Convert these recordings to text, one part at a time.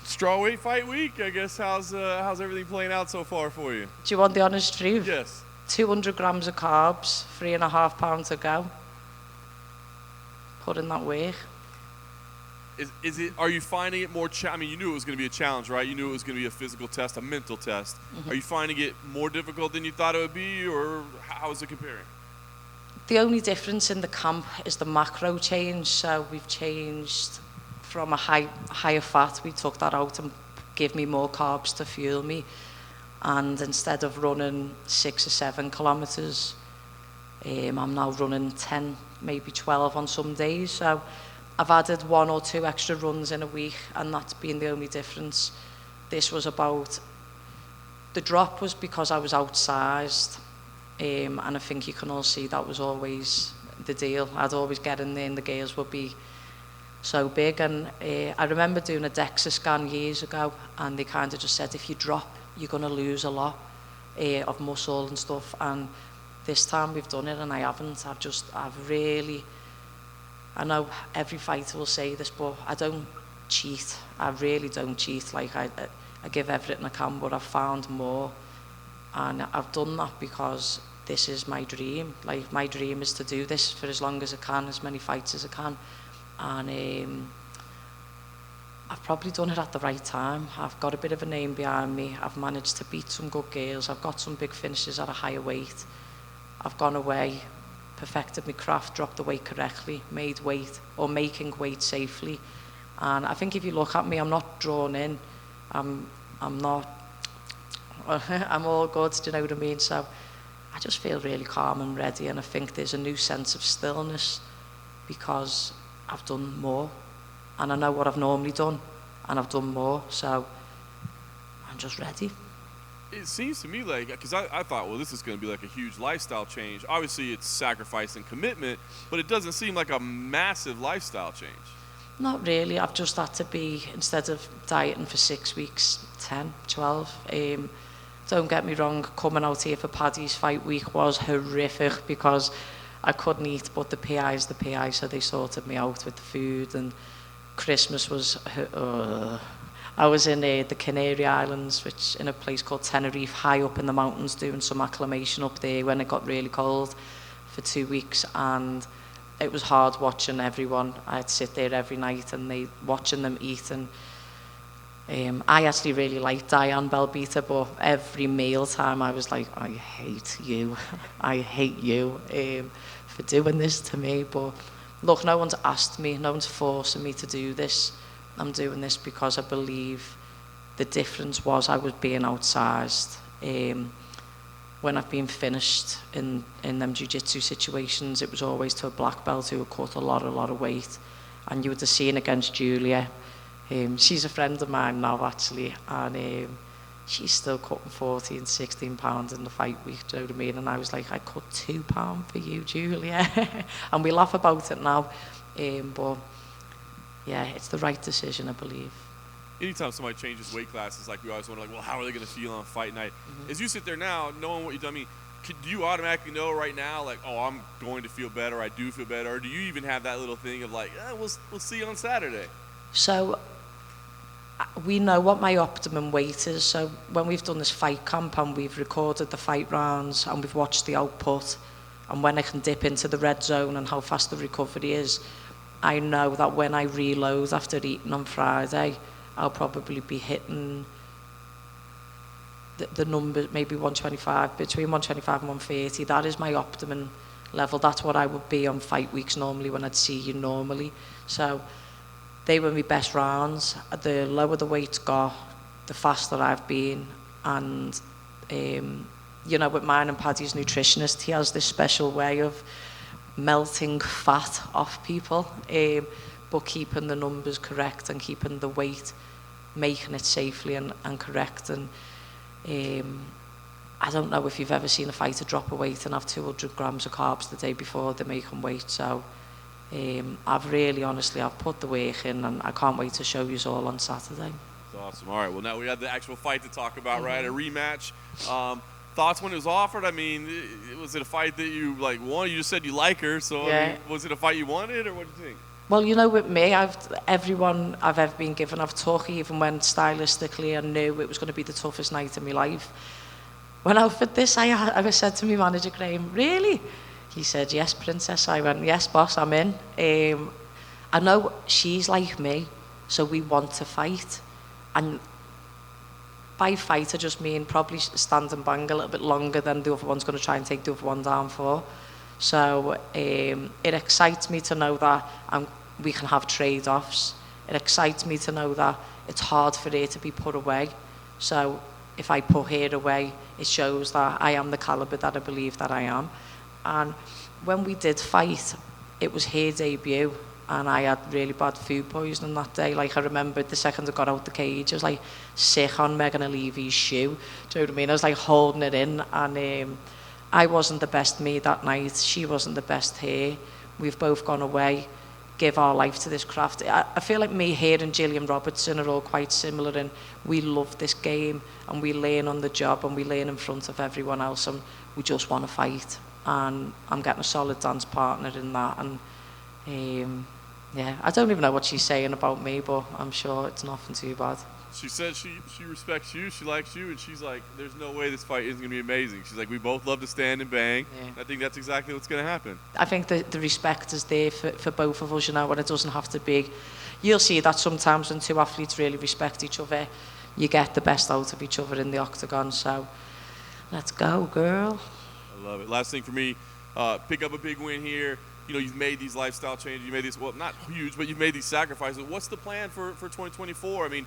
Strawweight fight week, I guess. How's everything playing out so far for you? Do you want the honest truth? Yes. 200 grams of carbs, 3.5 pounds to go. Put in that work. Is it? Are you finding it more? I mean, you knew it was going to be a challenge, right? You knew it was going to be a physical test, a mental test. Are you finding it more difficult than you thought it would be, or how is it comparing? The only difference in the camp is the macro change. So we've changed from a higher fat. We took that out and gave me more carbs to fuel me. And instead of running 6 or 7 kilometers, I'm now running 10, maybe 12 on some days. So I've added 1 or 2 extra runs in a week, and that's been the only difference. This was about, the drop was because I was outsized, and I think you can all see that was always the deal. I'd always get in there and the gears would be so big. And I remember doing a DEXA scan years ago, and they kind of just said, if you drop, you're going to lose a lot of muscle and stuff. And this time we've done it, and I haven't. I've really, I know every fighter will say this, but I don't cheat. I really don't cheat. Like I give everything I can, but I've found more. And I've done that because this is my dream. Like, my dream is to do this for as long as I can, as many fights as I can. And I've probably done it at the right time. I've got a bit of a name behind me. I've managed to beat some good girls. I've got some big finishes at a higher weight. I've gone away, perfected my craft, dropped the weight correctly, made weight, or making weight safely. And I think if you look at me, I'm not drawn in. I'm not, I'm all good, do you know what I mean? So I just feel really calm and ready, and I think there's a new sense of stillness because I've done more. And I know what I've normally done, and I've done more, so I'm just ready. It seems to me like, because I thought, well, this is going to be like a huge lifestyle change. Obviously, it's sacrifice and commitment, but it doesn't seem like a massive lifestyle change. Not really. I've just had to be, instead of dieting for 6 weeks, 10, 12. Don't get me wrong, coming out here for Paddy's fight week was horrific because I couldn't eat, but the PI's the PI, so they sorted me out with the food. And Christmas was, I was in the Canary Islands, which in a place called Tenerife, high up in the mountains, doing some acclimation up there when it got really cold for 2 weeks, and it was hard watching everyone. I'd sit there every night and watching them eat. And I actually really liked Diana Belbita, but every meal time I was like, I hate you. I hate you for doing this to me. But look, no one's asked me, no one's forcing me to do this. I'm doing this because I believe the difference was I was being outsized. When I've been finished in them jiu-jitsu situations, it was always to a black belt who had cut a lot of weight. And you would have seen against Julia. She's a friend of mine now, actually, and she's still cutting 14, 16 pounds in the fight week, do you know what I mean? And I was like, I cut 2 pounds for you, Julia. And we laugh about it now. But yeah, it's the right decision, I believe. Anytime somebody changes weight classes, like we always wonder, like, well, how are they going to feel on fight night? As you sit there now, knowing what you've done, I mean, do you automatically know right now, like, oh, I'm going to feel better, I do feel better, or do you even have that little thing of like, we'll see you on Saturday? So we know what my optimum weight is. So when we've done this fight camp and we've recorded the fight rounds and we've watched the output and when I can dip into the red zone and how fast the recovery is, I know that when I reload after eating on Friday, I'll probably be hitting the number, maybe 125, between 125 and 130. That is my optimum level. That's what I would be on fight weeks normally when I'd see you normally. So they were my best rounds. The lower the weight got, the faster I've been. And, you know, with mine and Paddy's nutritionist, he has this special way of melting fat off people, but keeping the numbers correct and keeping the weight, making it safely and correct. And I don't know if you've ever seen a fighter drop a weight and have 200 grams of carbs the day before they make them weight. So I've really, honestly, I've put the work in, and I can't wait to show you all on Saturday. That's awesome. All right, well, now we have the actual fight to talk about, right? A rematch. Thoughts when it was offered? I mean, was it a fight that you like wanted? You just said you like her, so Yeah. I mean, was it a fight you wanted, or what do you think? Well, you know, with me, everyone I've ever been given, I've took, even when stylistically I knew it was going to be the toughest night of my life. When I offered this, I said to my manager, Graham, really? He said, yes, Princess. I went, yes, boss, I'm in. I know she's like me, so we want to fight. And by fight, I just mean probably stand and bang a little bit longer than the other one's going to try and take the other one down for. So it excites me to know that we can have trade-offs. It excites me to know that it's hard for her to be put away. So if I put her away, it shows that I am the caliber that I believe that I am. And when we did fight, it was her debut, and I had really bad food poisoning that day. Like, I remember the second I got out the cage, I was like sick on Megan O'Leary's shoe. Do you know what I mean? I was like holding it in, and I wasn't the best me that night. She wasn't the best her. We've both gone away, give our life to this craft. I feel like me, her, and Gillian Robertson are all quite similar, and we love this game, and we learn on the job, and we learn in front of everyone else, and we just want to fight. And I'm getting a solid dance partner in that, and yeah, I don't even know what she's saying about me, but I'm sure it's nothing too bad. She said she respects you, she likes you, and she's like, there's no way this fight isn't going to be amazing. She's like, we both love to stand and bang. Yeah. I think that's exactly what's going to happen. I think the respect is there for both of us, you know, and it doesn't have to be. You'll see that sometimes when two athletes really respect each other, you get the best out of each other in the octagon. So let's go, girl. I love it. Last thing for me, pick up a big win here. You know, you've made these lifestyle changes. You made these, well, not huge, but you've made these sacrifices. What's the plan for 2024? I mean,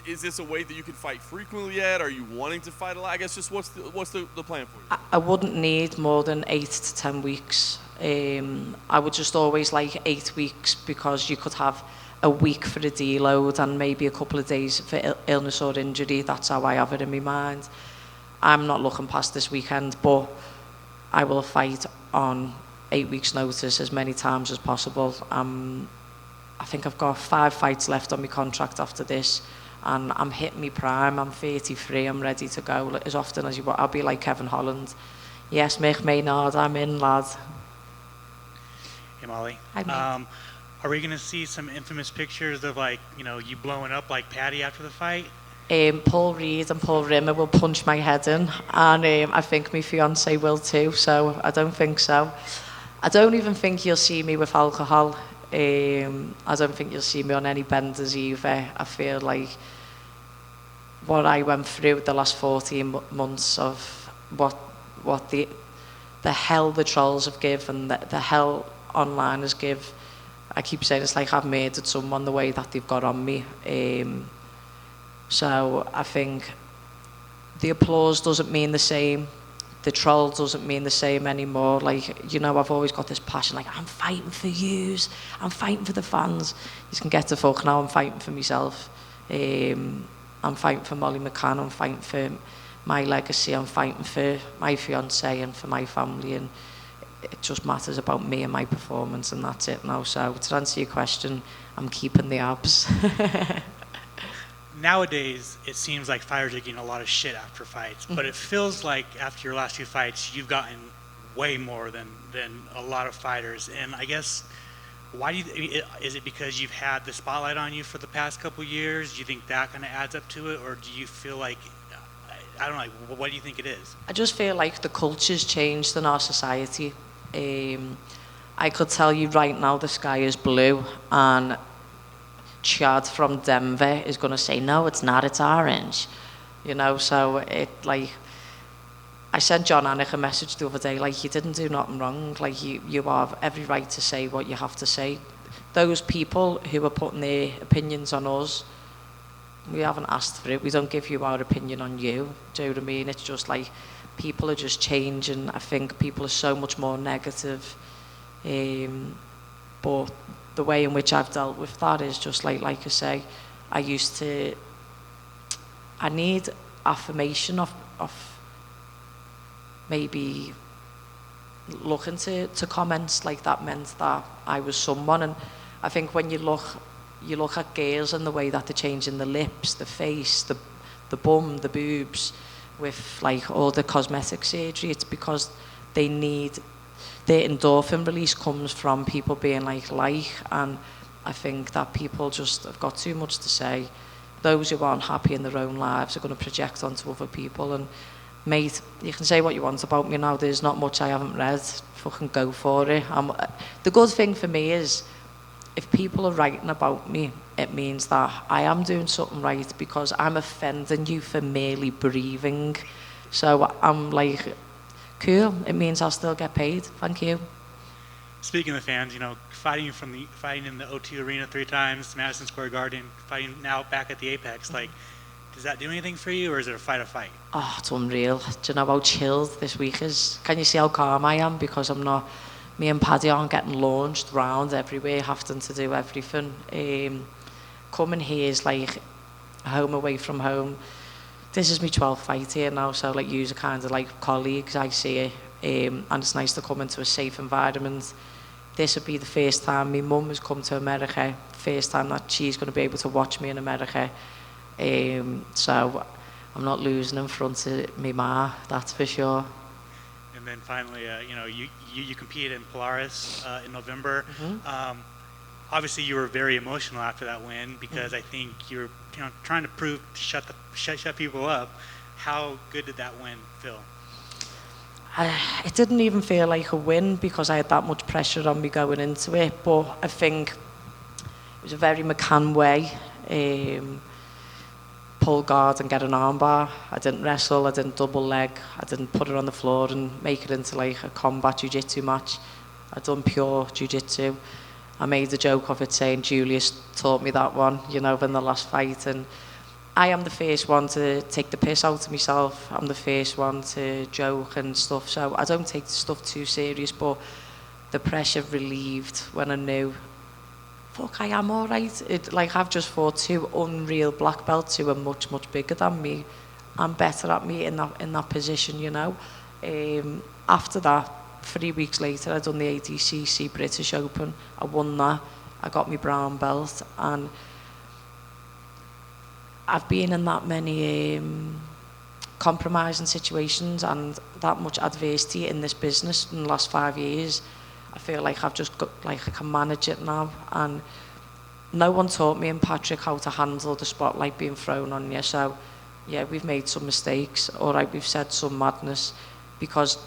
is this a weight that you can fight frequently yet? Are you wanting to fight a lot? I guess just what's the plan for you? I wouldn't need more than 8 to 10 weeks. I would just always like 8 weeks, because you could have a week for a deload and maybe a couple of days for illness or injury. That's how I have it in my mind. I'm not looking past this weekend, but I will fight on 8 weeks' notice as many times as possible. I think I've got 5 fights left on my contract after this, and I'm hitting my prime. I'm 33. I'm ready to go as often as you want. I'll be like Kevin Holland. Yes, Mick Maynard, I'm in, lad. Hey, Molly. Hi, mate. Are we going to see some infamous pictures of, like, you know, you blowing up like Patty after the fight? Paul Reed and Paul Rimmer will punch my head in, and I think my fiance will too, so I don't think so. I don't even think you'll see me with alcohol. I don't think you'll see me on any benders either. I feel like what I went through the last 14 months of what the hell the trolls have given, the hell online has give. I keep saying it's like I've murdered someone the way that they've got on me. So I think the applause doesn't mean the same. The troll doesn't mean the same anymore. Like, you know, I've always got this passion, like, I'm fighting for yous, I'm fighting for the fans. You can get to fuck now, I'm fighting for myself. I'm fighting for Molly McCann, I'm fighting for my legacy, I'm fighting for my fiance and for my family, and it just matters about me and my performance, and that's it now. So to answer your question, I'm keeping the abs. Nowadays, it seems like fighters are getting a lot of shit after fights, but it feels like after your last 2 fights, you've gotten way more than a lot of fighters. And I guess, why do you, is it because you've had the spotlight on you for the past couple years? Do you think that kind of adds up to it, or do you feel like, I don't know, what do you think it is? I just feel like the culture's changed in our society. I could tell you right now the sky is blue, and Chad from Denver is going to say, no, it's not, it's orange. You know, so it, like, I sent John Anik a message the other day, like, you didn't do nothing wrong. Like, you have every right to say what you have to say. Those people who are putting their opinions on us, we haven't asked for it. We don't give you our opinion on you. Do you know what I mean? It's just like, people are just changing. I think people are so much more negative. But the way in which I've dealt with that is just like I say, I need affirmation of maybe looking to comments like that meant that I was someone. And I think when you look at girls and the way that they're changing the lips, the face, the bum, the boobs, with like all the cosmetic surgery, it's because they need, their endorphin release comes from people being like, and I think that people just have got too much to say. Those who aren't happy in their own lives are going to project onto other people. And mate, you can say what you want about me now. There's not much I haven't read. Fucking go for it. The good thing for me is, if people are writing about me, it means that I am doing something right, because I'm offending you for merely breathing. So I'm like, cool. It means I'll still get paid. Thank you. Speaking of the fans, you know, fighting in the O2 Arena 3 times, Madison Square Garden, fighting now back at the Apex, like, does that do anything for you, or is it a fight? Oh, it's unreal. Do you know how chilled this week is? Can you see how calm I am? Because me and Paddy aren't getting launched round everywhere, having to do everything. Coming here is like home away from home. This is my 12th fight here now, so like, you're kind of like colleagues, I see it. And it's nice to come into a safe environment. This would be the first time my mum has come to America, first time that she's going to be able to watch me in America. So I'm not losing in front of me ma, that's for sure. And then finally, you know, you competed in Polaris in November. Mm-hmm. Obviously, you were very emotional after that win, because I think you were, you know, trying to prove to shut people up. How good did that win feel? It didn't even feel like a win, because I had that much pressure on me going into it. But I think it was a very McCann way. Pull guard and get an armbar. I didn't wrestle, I didn't double leg, I didn't put it on the floor and make it into like a combat jiu-jitsu match. I done pure jiu-jitsu. I made a joke of it saying Julius taught me that one, you know, in the last fight. And I am the first one to take the piss out of myself. I'm the first one to joke and stuff. So I don't take the stuff too serious, but the pressure relieved when I knew, fuck, I am all right. Like, I've just fought 2 unreal black belts who are much, much bigger than me. I'm better at me in that position, you know. After that, 3 weeks later, I done the ADCC British Open. I won that. I got my brown belt, and I've been in that many compromising situations and that much adversity in this business in the last 5 years. I feel like I've just got, like, I can manage it now. And no one taught me in Patrick how to handle the spotlight being thrown on you. So, yeah, we've made some mistakes. All right, we've said some madness, because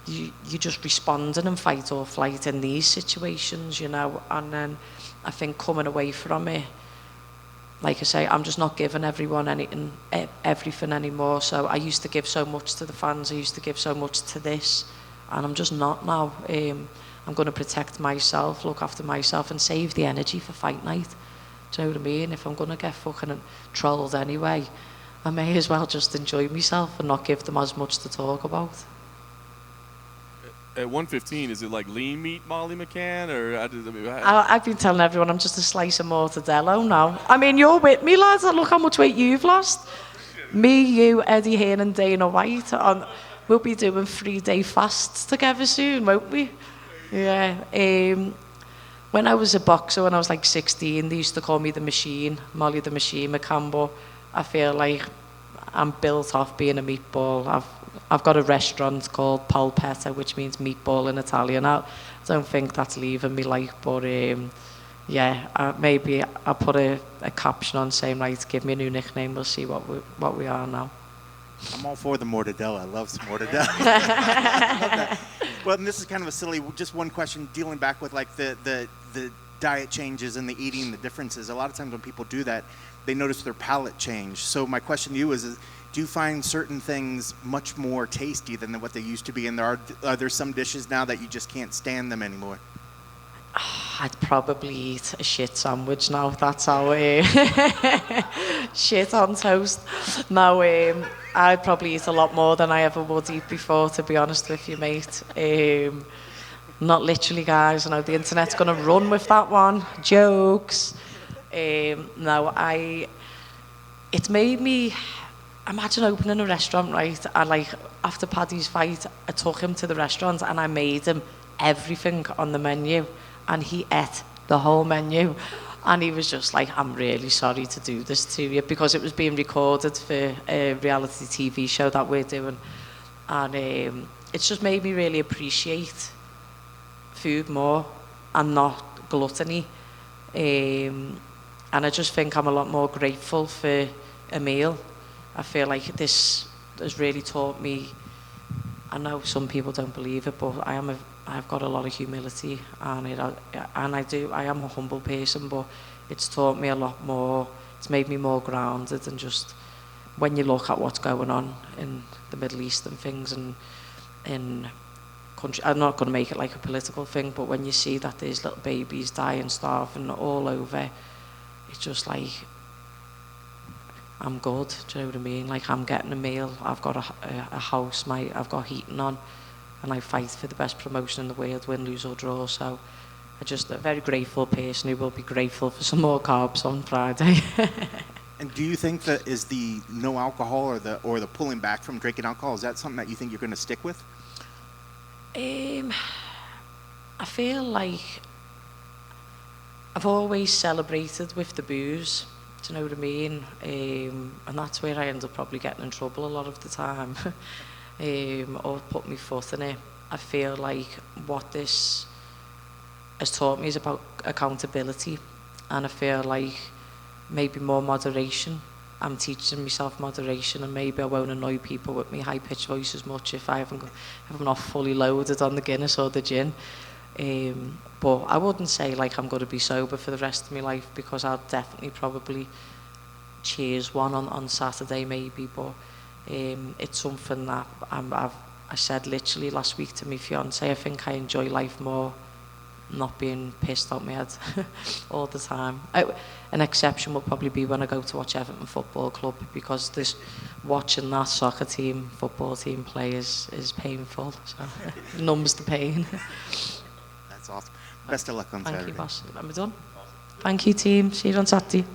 you just responding in fight or flight in these situations, you know. And then I think coming away from it, like I say, I'm just not giving everyone everything anymore. So I used to give so much to the fans, I used to give so much to this, and I'm just not now. I'm going to protect myself, look after myself, and save the energy for fight night. Do you know what I mean? If I'm going to get fucking trolled anyway, I may as well just enjoy myself and not give them as much to talk about. At 115, is it like lean meat Molly McCann, or I've been telling everyone I'm just a slice of mortadella now. I mean, you're with me, lads. Look how much weight you've lost. Me, you, Eddie Hearn, and Dana White. We'll be doing 3-day fasts together soon, won't we? Yeah. When I was a boxer, when I was like 16, they used to call me the Machine, Molly the Machine McCann. But I feel like I'm built off being a meatball. I've got a restaurant called Polpetta, which means meatball in Italian. I don't think that's leaving me, like, but yeah, maybe I'll put a caption on saying, right, give me a new nickname, we'll see what we are now. I'm all for the mortadella. I love some mortadella. I love that. Well, and this is kind of a silly, just one question, dealing back with like the diet changes and the eating, the differences. A lot of times when people do that, they notice their palate change. So my question to you is do you find certain things much more tasty than what they used to be? And are there some dishes now that you just can't stand them anymore? I'd probably eat a shit sandwich now. That's how shit on toast. No, I'd probably eat a lot more than I ever would eat before, to be honest with you, mate. Not literally, guys. I know the internet's going to run with that one. Jokes. No, it's made me... Imagine opening a restaurant, right? And like, after Paddy's fight, I took him to the restaurant and I made him everything on the menu. And he ate the whole menu. And he was just like, I'm really sorry to do this to you, because it was being recorded for a reality TV show that we're doing. And it's just made me really appreciate food more and not gluttony. And I just think I'm a lot more grateful for a meal. I feel like this has really taught me, I know some people don't believe it, but I've got a lot of humility, and I am a humble person, but it's taught me a lot more. It's made me more grounded, and just when you look at what's going on in the Middle East and things, and in country, I'm not going to make it like a political thing, but when you see that there's little babies dying, starving all over, it's just like, I'm good, do you know what I mean? Like, I'm getting a meal, I've got a house, I've got heating on, and I fight for the best promotion in the world, win, lose or draw. So I'm just a very grateful person who will be grateful for some more carbs on Friday. And do you think that is the no alcohol or the pulling back from drinking alcohol, is that something that you think you're going to stick with? I feel like I've always celebrated with the booze, do you know what I mean? And that's where I end up probably getting in trouble a lot of the time, or put my foot in it. I feel like what this has taught me is about accountability, and I feel like maybe more moderation. I'm teaching myself moderation, and maybe I won't annoy people with my high-pitched voice as much if I'm not fully loaded on the Guinness or the gin. But I wouldn't say like I'm going to be sober for the rest of my life, because I'll definitely probably cheers one on Saturday maybe, but it's something that I said literally last week to my fiance, I think I enjoy life more not being pissed out my head all the time. An exception will probably be when I go to watch Everton Football Club, because watching that soccer team, football team play is painful, so it numbs the pain. That's awesome. Best of luck on Saturday. Thank you, boss. Am I done? Thank you, team. See you on Saturday.